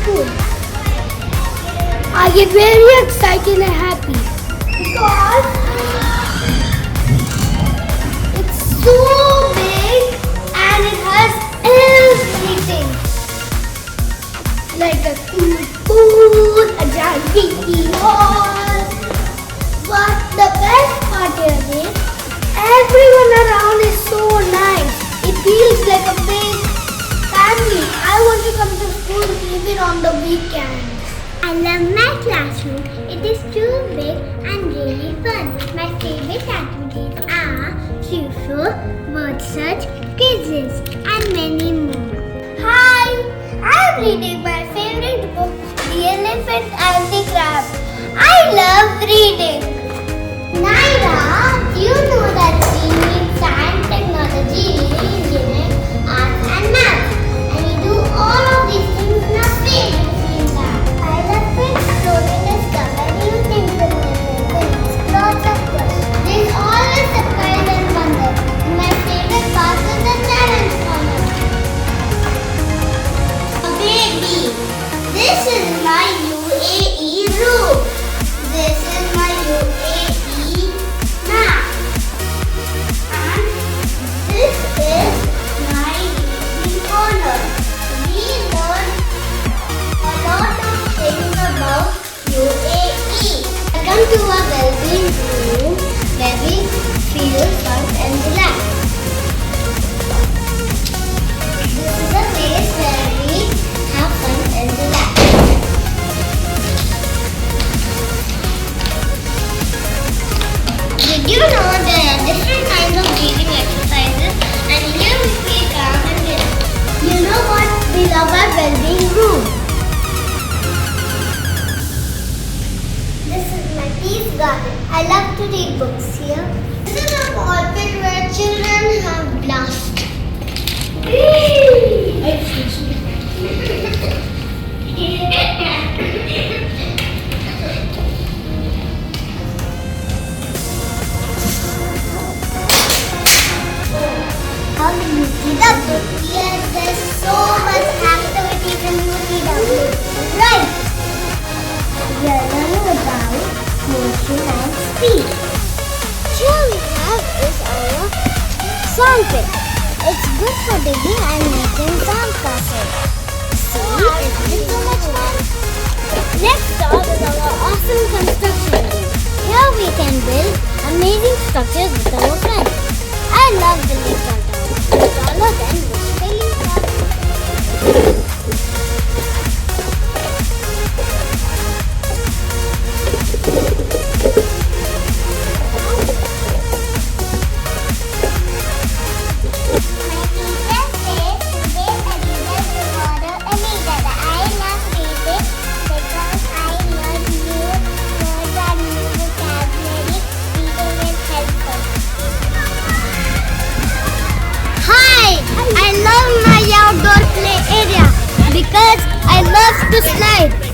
school. I get very excited and happy because it's so big and it has everything like a cute pool, a giant TV wall. But the best part here is everyone around is so nice. It feels like a big family. I want to come to school even on the weekend. I love my classroom. It is too big and really fun. My favorite activities are playful, word search, quizzes, and many more. Hi, I'm reading my favorite book, The Elephant and the Crab. I love reading. Naira, do you know that we need science, technology, engineering, arts, and math? And we do all of these things in our favorite lab. I love to explore and discover new things in my life. Lots of questions. There's always surprise and wonder. And my favorite part is the challenge corner. Baby, this is my UAE room. This is my UAE map. And this is my living corner. We learn a lot of things about UAE. Welcome to our well-being room where we feel fun and relaxed. This is a place where we have fun and relax. Did you know there are different kinds of breathing exercises and here we feel calm and relaxed. You know what? We love our well-being room. This is my peace garden. I love to read books here. This is a ball pit where children have blast. Excuse me. How do you read up? Yes, there's so much activities in UTW. Right. We are learning about motion and speed. Here we have is our sand pit. It's good for digging and making sand castles. See, isn't it so much fun? Next stop is our awesome construction room. Here we can build amazing structures with our friends. I love building tall towers, taller than Burj Khalifa. I love my outdoor play area because I love to slide.